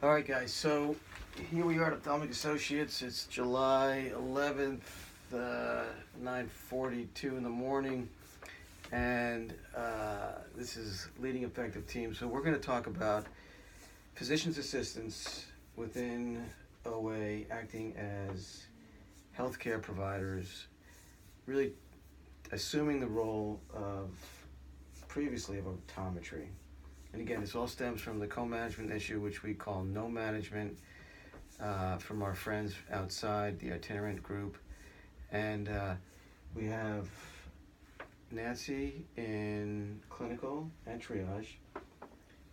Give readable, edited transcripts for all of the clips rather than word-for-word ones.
All right, guys. So here we are at Ophthalmic Associates. It's July 11th, 9:42 in the morning, and this is Leading Effective Teams. So we're going to talk about physician's assistants within OA acting as healthcare providers, really assuming the role of previously of optometry. And again, this all stems from the co-management issue, which we call no management, from our friends outside the itinerant group. And we have Nancy in clinical and triage.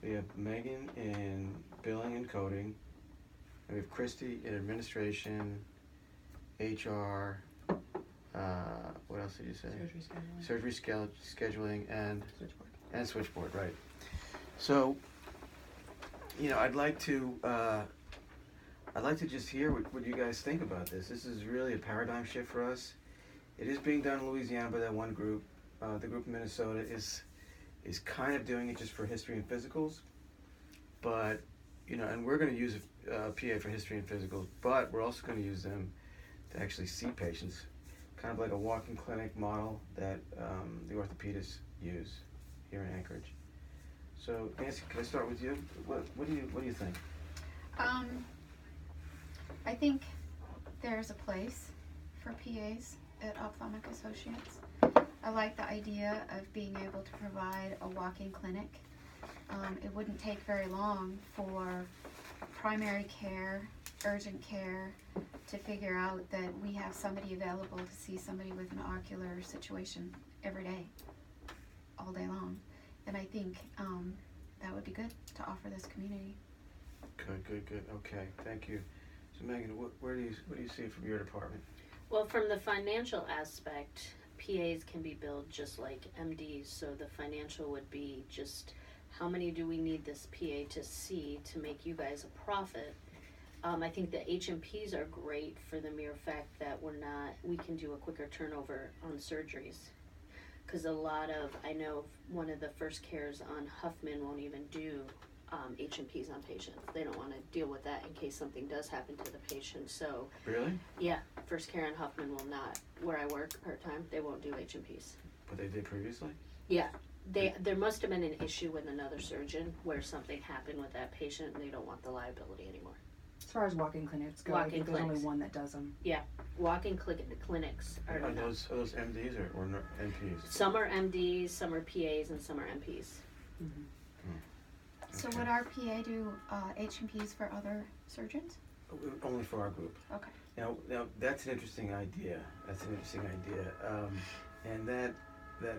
We have Megan in billing and coding. And we have Christy in administration, HR, what else did you say? Surgery Scheduling and switchboard. switchboard, right. So, I'd like to just hear what you guys think about this. This is really a paradigm shift for us. It is being done in Louisiana by that one group. The group in Minnesota is kind of doing it just for history and physicals, but and we're going to use a PA for history and physicals, but we're also going to use them to actually see patients, kind of like a walk-in clinic model that the orthopedists use here in Anchorage. So Nancy, can I start with you? What do you think? I think there's a place for PAs at Ophthalmic Associates. I like the idea of being able to provide a walk-in clinic. It wouldn't take very long for primary care, urgent care, to figure out that we have somebody available to see somebody with an ocular situation every day, all day long. And I think that would be good to offer this community. Good. Okay, thank you. So Megan, what do you see from your department? Well, from the financial aspect, PAs can be billed just like MDs, so the financial would be just how many do we need this PA to see to make you guys a profit. I think the HMPs are great for the mere fact that we can do a quicker turnover on surgeries. Because I know one of the first cares on Huffman won't even do HMPs on patients. They don't want to deal with that in case something does happen to the patient. So Really? yeah, first care on Huffman will not. Where I work part-time, they won't do HMPs. But they did previously? Yeah, there must have been an issue with another surgeon where something happened with that patient and they don't want the liability anymore. As far as walk-in clinics go, I think there's only one that does them. Yeah, walk-in clinics are those MDs or NPs? Some are MDs, some are PAs, and some are MPs. Mm-hmm. So Okay. would our PA do HMPs for other surgeons? Only for our group. Okay. Now that's an interesting idea. And that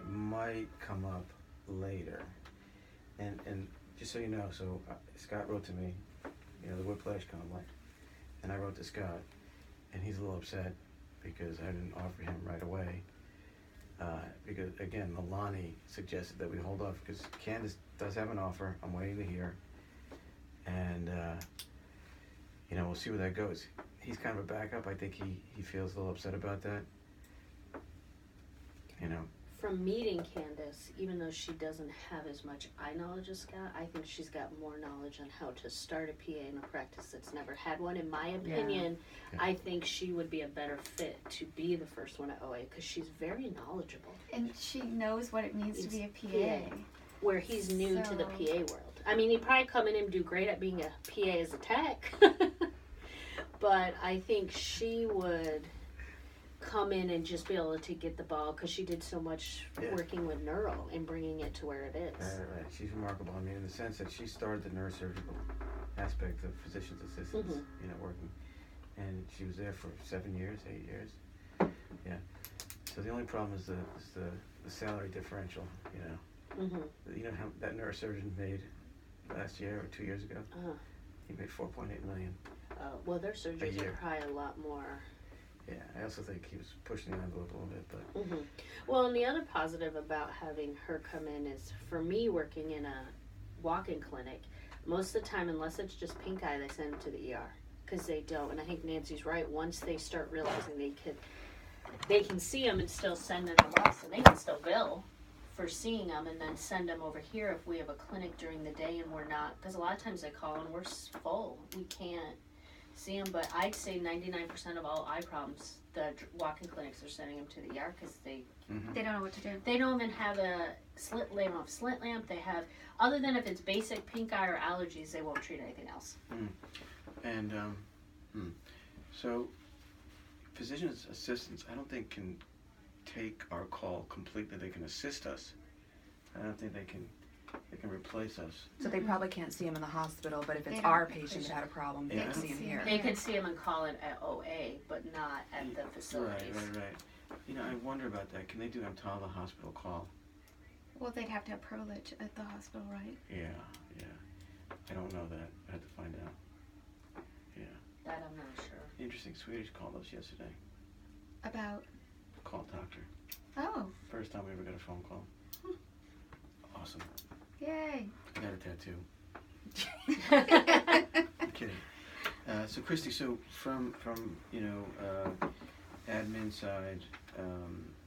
might come up later. And just so you know, Scott wrote to me, the whiplash conflict, and I wrote to Scott, and he's a little upset because I didn't offer him right away. Because again, Milani suggested that we hold off because Candace does have an offer. I'm waiting to hear, and we'll see where that goes. He's kind of a backup. I think he feels a little upset about that. From meeting Candace, even though she doesn't have as much eye knowledge as Scott, I think she's got more knowledge on how to start a PA in a practice that's never had one. In my opinion, Yeah. I think she would be a better fit to be the first one at OA because she's very knowledgeable. And she knows what it means to be a PA. Where he's new to the PA world. I mean, he'd probably come in and do great at being a PA as a tech, but I think she would come in and just be able to get the ball because she did so much working with neuro and bringing it to where it is. Right. She's remarkable. I mean, in the sense that she started the neurosurgical aspect of physician's assistants, working, and she was there for 7 years, 8 years. Yeah. So the only problem is the salary differential. You know how that neurosurgeon made last year or 2 years ago? He made $4.8 million. Well, their surgeries are probably a lot more. Yeah, I also think he was pushing the envelope a little bit, but. Well, and the other positive about having her come in is, for me, working in a walk-in clinic, most of the time, unless it's just pink eye, they send them to the ER because they don't. And I think Nancy's right. Once they start realizing they can see them and still send them to us, and they can still bill for seeing them and then send them over here if we have a clinic during the day and we're not, because a lot of times they call and we're full, we can't see them. But I'd say 99% of all eye problems, the walk-in clinics are sending them to the ER because They don't know what to do. they don't even have a slit lamp. They have, other than if it's basic pink eye or allergies, they won't treat anything else. And so physician assistants, I don't think can take our call completely. They can assist us. I don't think they can replace us. So they probably can't see him in the hospital, but if They it's don't- our patient that had a problem, they Yeah, can I see him don't- here. They could see them and call it at OA, but not at the facilities. Right. You know, I wonder about that. Can they do on top of the hospital call? Well, they'd have to have privilege at the hospital, right? Yeah. I don't know that. I have to find out. Yeah. That I'm not sure. Interesting. Swedish called us yesterday. About, Call doctor. oh, First time we ever got a phone call. Awesome. yay. I got a tattoo. I'm kidding. So Christy, so from admin side,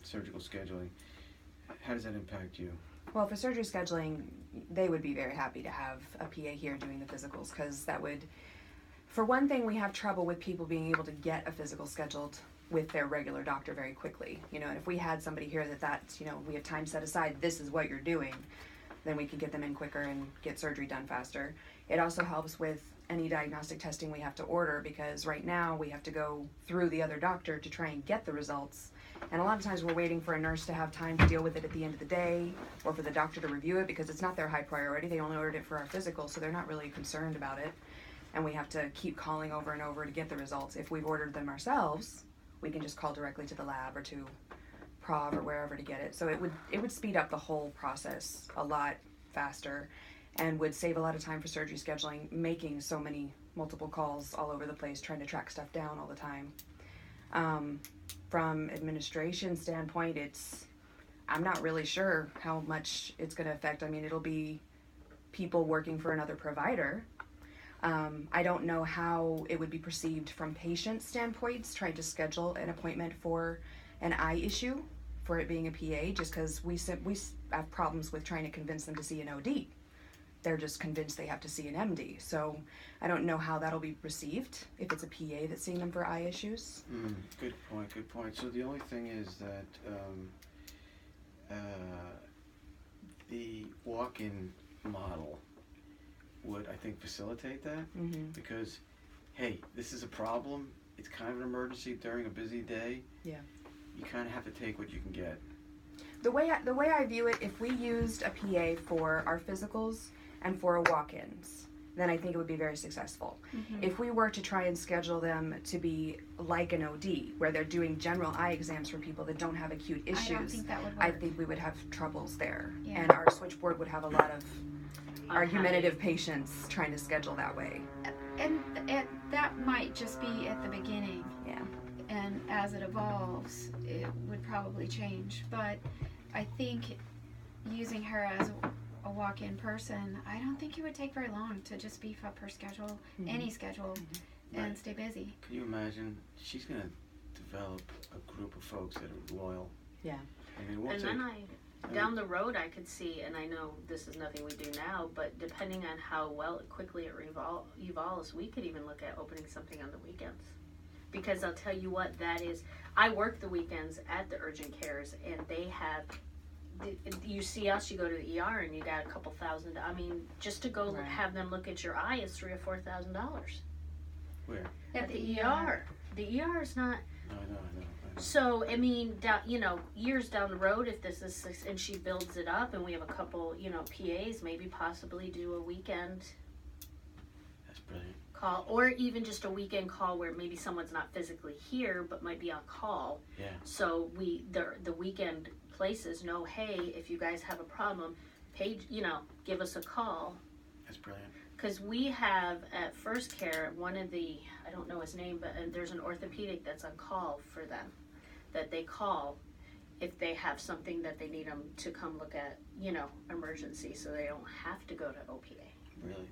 surgical scheduling, how does that impact you? Well, for surgery scheduling, they would be very happy to have a PA here doing the physicals, because that would, for one thing, we have trouble with people being able to get a physical scheduled with their regular doctor very quickly. You know, and if we had somebody here that's, we have time set aside, this is what you're doing, then we could get them in quicker and get surgery done faster. It also helps with any diagnostic testing we have to order, because right now we have to go through the other doctor to try and get the results. And a lot of times we're waiting for a nurse to have time to deal with it at the end of the day, or for the doctor to review it, because it's not their high priority. They only ordered it for our physical, so they're not really concerned about it. And we have to keep calling over and over to get the results. If we've ordered them ourselves, we can just call directly to the lab or to Prov or wherever to get it. So it would speed up the whole process a lot faster, and would save a lot of time for surgery scheduling, making so many multiple calls all over the place, trying to track stuff down all the time. From administration standpoint, I'm not really sure how much it's going to affect. I mean, it'll be people working for another provider. I don't know how it would be perceived from patient standpoints, trying to schedule an appointment for an eye issue, for it being a PA, just because we have problems with trying to convince them to see an OD. They're just convinced they have to see an MD. So I don't know how that'll be received if it's a PA that's seeing them for eye issues. Good point. So the only thing is that the walk-in model would, I think, facilitate that. Because, hey, this is a problem. It's kind of an emergency during a busy day. Yeah. You kind of have to take what you can get. The way I view it, if we used a PA for our physicals and for walk-ins, then I think it would be very successful. If we were to try and schedule them to be like an OD, where they're doing general eye exams for people that don't have acute issues, I don't think that would work. I think we would have troubles there. Yeah. And our switchboard would have a lot of argumentative patients trying to schedule that way. And that might just be at the beginning. Yeah. And as it evolves, it would probably change. But I think using her as a walk-in person, I don't think it would take very long to just beef up her schedule, any schedule, and Right. stay busy. Can you imagine? She's going to develop a group of folks that are loyal. Yeah. I mean, And then down the road, I could see, and I know this is nothing we do now, but depending on how quickly it evolves, we could even look at opening something on the weekends. Because I'll tell you what, that is, I work the weekends at the urgent cares, and they have, you see us, you go to the ER, and you got a couple thousand. I mean, just to go Right. have them look at your eye is $3,000 or $4,000 Where? at the ER. The ER is not. No, I know. So, I mean, years down the road, if this is, and she builds it up and we have a couple, PAs, maybe possibly do a weekend That's brilliant. call, or even just a weekend call where maybe someone's not physically here, but might be on call. Yeah. So the weekend places know, hey, if you guys have a problem, give us a call. That's brilliant. Because we have at First Care, one of the, I don't know his name, but there's an orthopedic that's on call for them, that they call if they have something that they need them to come look at, emergency, so they don't have to go to OPA. Really?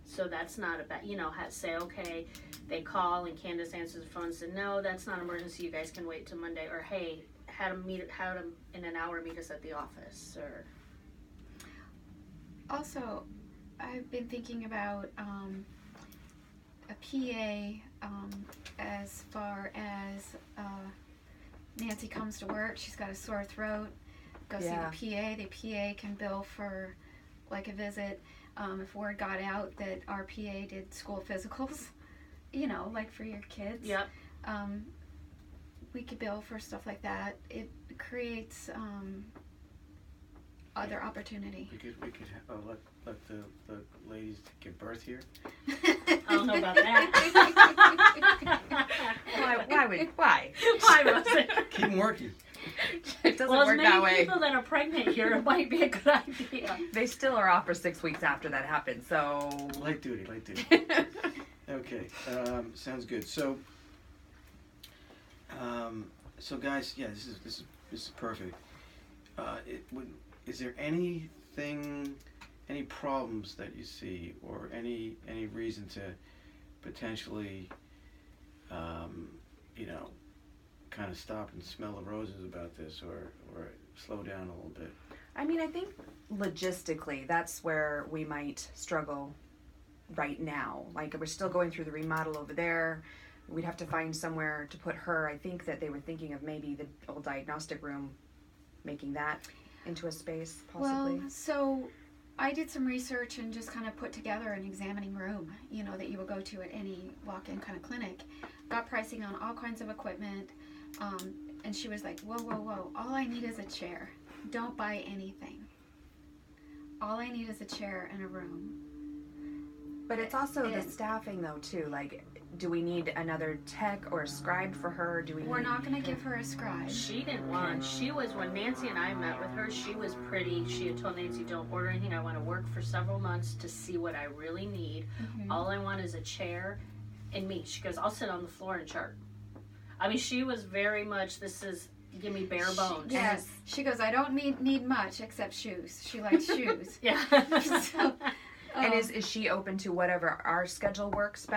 So that's not a bad, say, okay, they call and Candace answers the phone and said, no, that's not emergency, you guys can wait till Monday, or hey, had him in an hour meet us at the office, or Also, I've been thinking about a PA as far as Nancy comes to work, she's got a sore throat, go Yeah. see the PA. The PA can bill for like a visit. If word got out that our PA did school physicals, you know, like for your kids, yep. we could bill for stuff like that. It creates other opportunity. We could let the ladies give birth here. I don't know about that. Why? Why was it? Keep them working. It doesn't Well, as work many that way. people that are pregnant here, it might be a good idea. They still are off for 6 weeks after that happens, so. Light duty. Okay, sounds good. So, so guys, yeah, this is perfect. Is there anything, any problems that you see, or any reason to potentially, kind of stop and smell the roses about this, or slow down a little bit? I mean, I think logistically, that's where we might struggle right now. Like, we're still going through the remodel over there. We'd have to find somewhere to put her. I think that they were thinking of maybe the old diagnostic room, making that into a space, possibly. Well, so I did some research and just kind of put together an examining room, you know, that you would go to at any walk-in kind of clinic. Got pricing on all kinds of equipment, and she was like, whoa, all I need is a chair. Don't buy anything. All I need is a chair and a room. But it's also the And- staffing, though, too. Like, do we need another tech or a scribe for her? Do we We're need... not going to give her a scribe. She didn't want, when Nancy and I met with her, she had told Nancy, don't order anything, I want to work for several months to see what I really need. All I want is a chair and me. She goes, I'll sit on the floor and chart. I mean, she was very much, give me bare bones. Yes. She goes, I don't need much except shoes. She likes shoes. Yeah. So, And is she open to whatever our schedule works best?